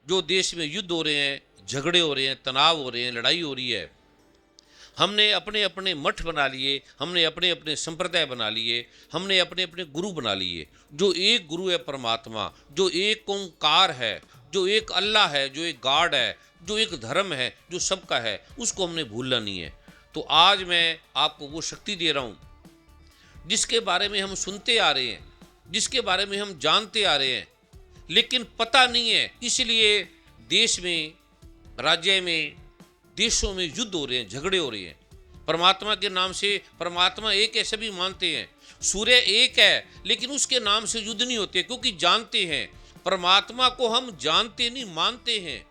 जो देश में युद्ध हो रहे हैं, झगड़े हो रहे हैं, तनाव हो रहे हैं, लड़ाई हो रही है, हमने अपने अपने मठ बना लिए, हमने अपने अपने संप्रदाय बना लिए, हमने अपने अपने गुरु बना लिए। जो एक गुरु है परमात्मा, जो एक ओंकार है, जो एक अल्लाह है, जो एक गॉड है, जो एक धर्म है, जो सबका है, उसको हमने भूलना नहीं है। तो आज मैं आपको वो शक्ति दे रहा हूँ जिसके बारे में हम सुनते आ रहे हैं, जिसके बारे में हम जानते आ रहे हैं, लेकिन पता नहीं है। इसलिए देश में, राज्य में, देशों में युद्ध हो रहे हैं, झगड़े हो रहे हैं। परमात्मा के नाम से, परमात्मा एक है, सभी मानते हैं, सूर्य एक है, लेकिन उसके नाम से युद्ध नहीं होते, क्योंकि जानते हैं परमात्मा को। हम जानते नहीं, मानते हैं।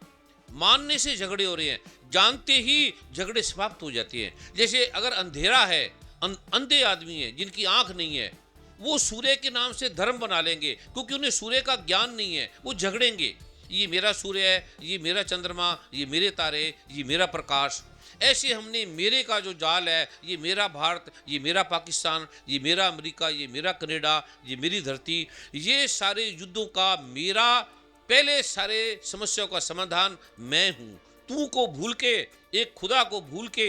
मानने से झगड़े हो रहे हैं, जानते ही झगड़े समाप्त हो जाते हैं। जैसे अगर अंधेरा है, अंधे आदमी है जिनकी आंख नहीं है, वो सूर्य के नाम से धर्म बना लेंगे, क्योंकि उन्हें सूर्य का ज्ञान नहीं है। वो झगड़ेंगे, ये मेरा सूर्य है, ये मेरा चंद्रमा, ये मेरे तारे, ये मेरा प्रकाश। ऐसे हमने मेरे का जो जाल है, ये मेरा भारत, ये मेरा पाकिस्तान, ये मेरा अमेरिका, ये मेरा कनाडा, ये मेरी धरती, ये सारे युद्धों का मेरा, पहले सारे समस्याओं का समाधान मैं हूँ। तू को भूल के, एक खुदा को भूल के,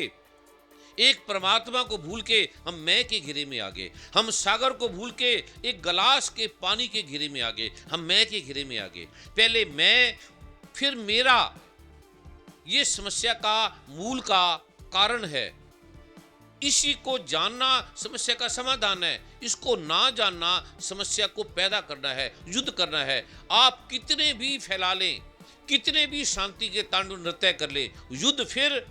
एक परमात्मा को भूल के हम मैं के घेरे में आ गए। हम सागर को भूल के एक गिलास के पानी के घेरे में आ गए। हम मैं के घेरे में आ गए। पहले मैं, फिर मेरा, ये समस्या का मूल का कारण है। इसी को जानना समस्या का समाधान है। इसको ना जानना समस्या को पैदा करना है, युद्ध करना है। आप कितने भी फैला लें, कितने भी शांति के तांडव नृत्य कर ले, युद्ध फिर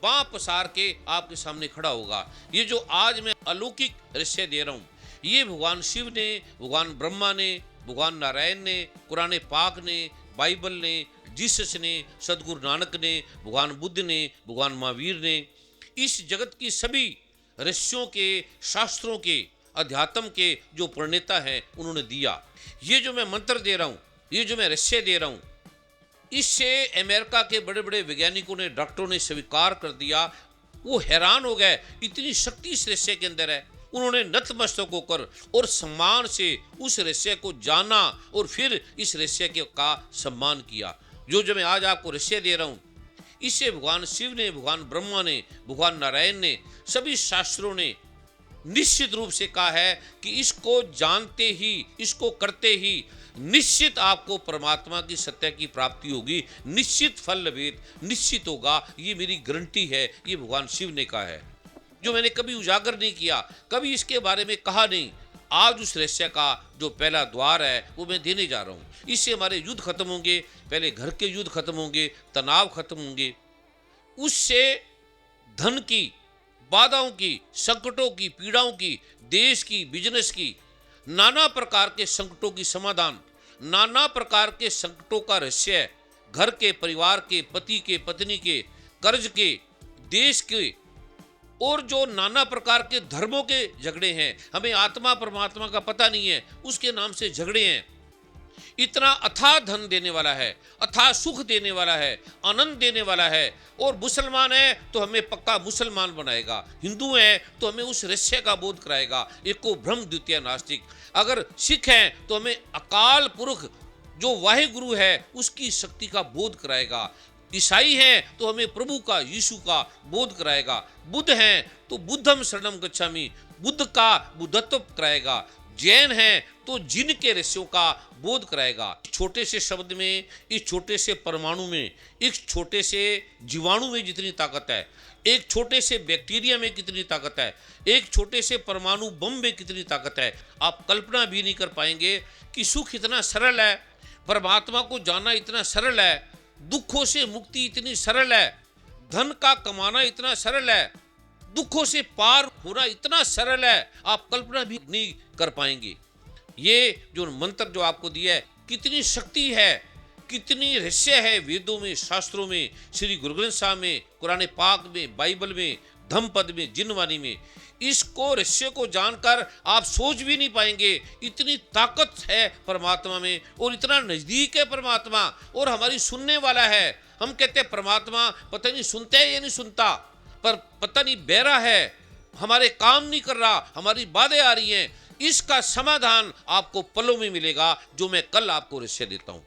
बाँ पसार के आपके सामने खड़ा होगा। ये जो आज मैं अलौकिक रहस्य दे रहा हूँ, ये भगवान शिव ने, भगवान ब्रह्मा ने, भगवान नारायण ने, कुरान पाक ने, बाइबल ने, जीसस ने, सदगुरु नानक ने, भगवान बुद्ध ने, भगवान महावीर ने, इस जगत की सभी रहस्यों के, शास्त्रों के, अध्यात्म के जो प्रणेता हैं, उन्होंने दिया। ये जो मैं मंत्र दे रहा हूँ, ये जो मैं रहस्य दे रहा हूँ, इससे अमेरिका के बड़े बड़े वैज्ञानिकों ने, डॉक्टरों ने स्वीकार कर दिया। वो हैरान हो गए, इतनी शक्ति इस रहस्य के अंदर है। उन्होंने नतमस्तक होकर और सम्मान से उस रहस्य को जाना और फिर इस रहस्य का सम्मान किया। जो मैं आज आपको रहस्य दे रहा हूँ, इससे भगवान शिव ने, भगवान ब्रह्मा ने, भगवान नारायण ने, सभी शास्त्रों ने निश्चित रूप से कहा है कि इसको जानते ही, इसको करते ही निश्चित आपको परमात्मा की सत्य की प्राप्ति होगी, निश्चित फल लभेत, निश्चित होगा। ये मेरी गारंटी है, ये भगवान शिव ने कहा है। जो मैंने कभी उजागर नहीं किया, कभी इसके बारे में कहा नहीं, आज उस रहस्य का जो पहला द्वार है वो मैं देने जा रहा हूँ। इससे हमारे युद्ध खत्म होंगे, पहले घर के युद्ध खत्म होंगे, तनाव खत्म होंगे, उससे धन की, बाधाओं की, संकटों की, पीड़ाओं की, देश की, बिजनेस की, नाना प्रकार के संकटों की समाधान, नाना प्रकार के संकटों का रहस्य, घर के, परिवार के, पति के, पत्नी के, कर्ज के, देश के, और जो नाना प्रकार के धर्मों के झगड़े हैं, हमें आत्मा परमात्मा का पता नहीं है, उसके नाम से झगड़े हैं। इतना अथाह धन देने वाला है, अथाह सुख देने वाला है, आनंद देने वाला है। और मुसलमान है तो हमें पक्का मुसलमान बनाएगा, हिंदू है तो हमें उस रहस्य का बोध कराएगा, एको ब्रह्म द्वितीय नास्तिक। अगर सिख हैं तो हमें अकाल पुरख जो वाहिगुरु है उसकी शक्ति का बोध कराएगा। ईसाई हैं तो हमें प्रभु का, यीशु का बोध कराएगा। बुद्ध हैं तो बुद्धम शरणम गच्छामि, बुद्ध का बुद्धत्व कराएगा। जैन हैं तो जिन के रहस्यों का बोध कराएगा। छोटे से शब्द में, इस छोटे से परमाणु में, इस छोटे से जीवाणु में जितनी ताकत है, एक छोटे से बैक्टीरिया में कितनी ताकत है, एक छोटे से परमाणु बम में कितनी ताकत है, आप कल्पना भी नहीं कर पाएंगे कि सुख इतना सरल है, परमात्मा को जानना इतना सरल है, दुखों से मुक्ति इतनी सरल है, धन का कमाना इतना सरल है, दुखों से पार होना इतना सरल है, आप कल्पना भी नहीं कर पाएंगे। ये जो मंत्र जो आपको दिया है, कितनी शक्ति है, कितनी रहस्य है वेदों में, शास्त्रों में, श्री गुरु ग्रंथ साहब में, कुरान पाक में, बाइबल में, धम्मपद में, जिनवाणी में। इसको रहस्य को जानकर आप सोच भी नहीं पाएंगे, इतनी ताकत है परमात्मा में, और इतना नजदीक है परमात्मा, और हमारी सुनने वाला है। हम कहते हैं परमात्मा पता नहीं सुनता है या नहीं सुनता, पर पता नहीं बहरा है, हमारे काम नहीं कर रहा, हमारी बातें आ रही हैं। इसका समाधान आपको पलों में मिलेगा, जो मैं कल आपको रहस्य देता हूं।